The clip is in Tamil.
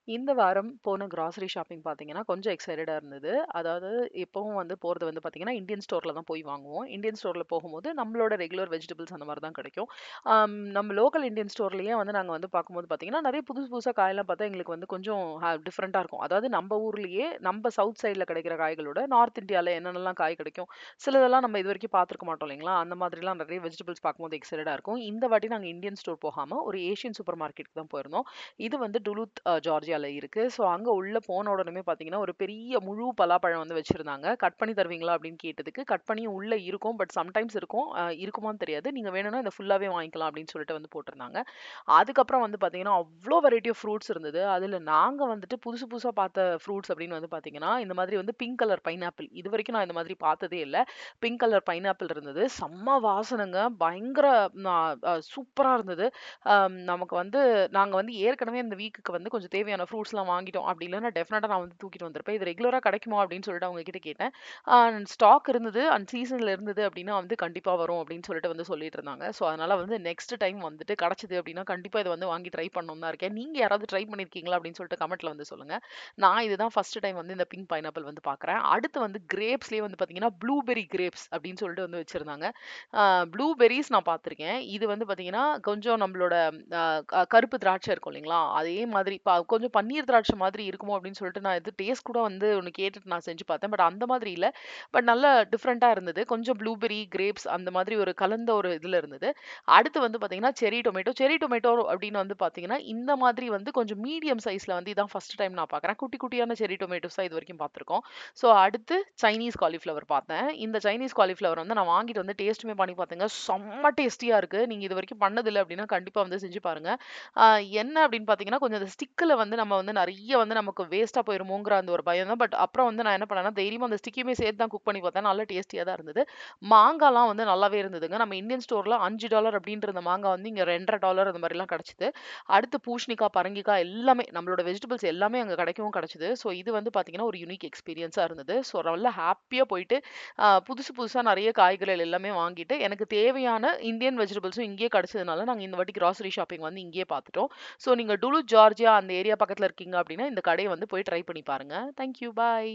இந்த வாரம் போன கிராசரி ஷாப்பிங் பார்த்தீங்கன்னா, கொஞ்சம் எக்ஸைட்டடா இருந்தது. அதாவது எப்பவும் வந்து போறது வந்து பார்த்தீங்கன்னா, இந்தியன் ஸ்டோர்ல தான் போய் வாங்குவோம். இந்தியன் ஸ்டோர்ல போகும்போது நம்மளோட ரெகுலர் வெஜிடபிள்ஸ் அந்த மாரி தான் கிடைக்கும். நம்ம லோக்கல் இந்தியன் ஸ்டோர்லயே வந்து நாங்க வந்து பார்க்கும்போது பார்த்தீங்கன்னா, நெறைய புதுசு புதுசா காயெல்லாம் பார்த்தா எங்களுக்கு வந்து கொஞ்சம் டிஃபரெண்ட்டா இருக்கும். அதாவது நம்ம ஊர்லயே நம்ம சவுத் சைட்ல கிடைக்கிற காய்களோட நார்த் இந்தியால என்னென்னலாம் காய் கிடைக்கும், சிலதெல்லாம் நம்ம இதுவரைக்கும் பார்த்துருக்க மாட்டோம் இல்லைங்களா? அந்த மாதிரிலாம் நெறைய வெஜிடபிள்ஸ் பார்க்கும்போது எக்ஸைட்டடா இருக்கும். இந்த வாட்டி நாங்க இந்தியன் ஸ்டோர் போகாம ஒரு ஏசியன் சூப்பர் மார்க்கெட்க்கு தான் போயிருந்தோம். இது வந்து டுலூத் ஜார்ஜியால இருக்கு. ஸோ அங்க உள்ள போன உடனே பார்த்தீங்கன்னா, ஒரு பெரிய முழு பலாப்பழம் வந்து வச்சிருந்தாங்க. கட் பண்ணி தருவீங்களா? அப்படின்னு கேட்டதுக்கு, கட் பண்ணியும் உள்ள இருக்கும். பட் சம்டைம்ஸ் இருக்கும். இருக்குமான்னு தெரியாது. நீங்க வேணும்னா இத ஃபுல்லாவே வாங்கிக்கலாம் அப்படின்னு சொல்லிட்டு வந்து போட்டிருந்தாங்க. அதுக்கப்புறம் வந்து பார்த்தீங்கன்னா, அவ்ளோ வெரைட்டி ஆஃப் ஃப்ரூட்ஸ் இருந்தது. அதுல நாங்க வந்துட்டு புதுசு புதுசா பார்த்த ஃப்ரூட்ஸ் அப்படின்னு வந்து பார்த்தீங்கன்னா, இந்த மாதிரி வந்து பிங்க் கலர் பைனாப்பிள். இதுவரைக்கும் நான் இந்த மாதிரி பார்த்ததே இல்ல. பிங்க் கலர் பைனாப்பிள் இருந்தது. செம்ம வாசனைங்க. பயங்கர ந சூப்பரா இருந்தது. நமக்கு வந்து நாங்க வந்து ஏற்கனவே இந்த வீக்குக்கு வந்து கொஞ்சம் தேவையான ஃப்ரூட்ஸ்லாம் வாங்கிட்டோம். அப்படி இல்லன்னா டெஃபினட்டா நான் வந்து தூக்கிட்டு வந்திருப்பேன். இது ரெகுலரா கிடைக்குமா? அப்படின்னு சொல்லிட்டு அவங்க கிட்ட கேட்டேன். ஆ ஸ்டாக் இருந்தது. அண்ட் சீசன்ல இருந்தது அப்படின்னா வந்து கண்டிப்பா வரும் அப்படின்னு சொல்லிட்டு வந்து சொல்லிட்டு இருந்தாங்க. ஸோ அதனால வந்து நெக்ஸ்ட் டைம் வந்துட்டு கிடைச்சது அப்படின்னா கண்டிப்பா இத வந்து வாங்கி ட்ரை பண்ணணும்னு தான் இருக்கேன். நீங்க யாராவது ட்ரை பண்ணியிருக்கீங்களா? அப்படின்னு சொல்லிட்டு கமெண்ட்ல வந்து சொல்லுங்க. நான் இதுதான் ஃபர்ஸ்ட் டைம் வந்து இந்த பிங்க் பைனாப்பிள் வந்து பார்க்குறேன். அடுத்து வந்து கிரேப்ஸ்லயே வந்து பார்த்தீங்கன்னா, ப்ளூபெர்ரி கிரேப்ஸ் அப்படின்னு சொல்லிட்டு வந்து வச்சிருந்தாங்க. ப்ளூபெர்ரீஸ் நான் பார்த்துருக்கேன். இது வந்து பார்த்தீங்கன்னா, கொஞ்சம் நம்மளோட அ கருப்பு திராட்சை இருக்கும் இல்லைங்களா? அதே மாதிரி கொஞ்சம் பன்னீர் திராட்சை மாதிரி இருக்குமோ அப்படின்னு சொல்லிட்டு நான் இது டேஸ்ட் கூட வந்து ஒண்ணு கேட்டுட்டு நான் செஞ்சு பார்த்தேன். பட் அந்த மாதிரி இல்ல. பட் நல்ல டிஃபரெண்ட்டா இருந்தது. கொஞ்சம் ப்ளூபெர்ரி, கிரேப்ஸ் அந்த மாதிரி ஒரு கலந்த ஒரு இதுல இருந்தது. அடுத்து வந்து பார்த்தீங்கன்னா, செர்ரி டொமேட்டோ. செர்ரி டொமேட்டோ அப்படின்னு வந்து பார்த்தீங்கன்னா, இந்த மாதிரி வந்து கொஞ்சம் மீடியம் சைஸ்ல வந்து இதான் ஃபர்ஸ்ட் டைம் நான் பார்க்குறேன். குட்டி குட்டியான செர்ரி டொமேட்டோஸ் தான் இதுவரைக்கும் பார்த்துருக்கோம். ஸோ அடுத்து சைனீஸ் காலிஃப்ளவர் பார்த்தேன். இந்த சைனீஸ் காலிஃப்ளவர் வந்து நான் வாங்கிட்டு வந்து டேஸ்ட்டுமே பண்ணி பார்த்தேங்க. செம்ம டேஸ்டியா இருக்கு. நீங்க இதுவரைக்கும் பண்ணதில்ல அப்டின்னா, கண்டிப்பா வந்து செஞ்சு பாருங்க. ஆ என்ன அப்டின்னு பார்த்தீங்கன்னா, கொஞ்சம் அந்த ஸ்டிக்ல வந்து நம்ம வந்து நெறைய வந்து நமக்கு வேஸ்ட்டா போயிருமோங்கிற அந்த ஒரு பயம் தான். பட் அப்புறம் வந்து நான் என்ன பண்ணேன்னா, தைரியமா அந்த ஸ்டிக்கையுமே சேர்த்து தான் குக் பண்ணி பார்த்தேன். நல்லா டேஸ்டியா தான் இருந்தது. மாங்காலாம் வந்து நல்லாவே இருந்ததுங்க. நம்ம இந்தியன் ஸ்டோர்ல $5 அப்டின்ற இந்த மாங்கா வந்து இங்க $2.50 அந்த மாரிலாம் கிடைச்சது. அடுத்து பூசணிக்கா, பரங்கிக்காய் எல்லாமே நம்மளோட வெஜிடபிள்ஸ் எல்லாமே அங்க கிடைக்கவும் கிடைச்சது. ஸோ இது வந்து பார்த்தீங்கன்னா, ஒரு யூனிக் எக்ஸ்பீரியன்ஸா இருந்தது. ஸோ நல்லா ஹேப்பியா போயிட்டு புதுசு புதுசா நெறைய காய்கறிகள் எல்லாமே வாங்கிட்டு, எனக்கு தேவையான இந்தியன் வெஜிடபிள்ஸும் இங்கேயே கிடைச்சதுனால, நாங்க இந்த வாட்டி கிராசரி ஷாப்பிங் வந்து இங்கேயே பார்த்துட்டோம். ஸோ நீங்க டுலூத், ஜார்ஜியா அந்த ஏரியா பக்கத்துல இருக்கீங்க அப்டின்னா, இந்த கடைய வந்து போய் ட்ரை பண்ணி பாருங்க. Thank you. பாய்.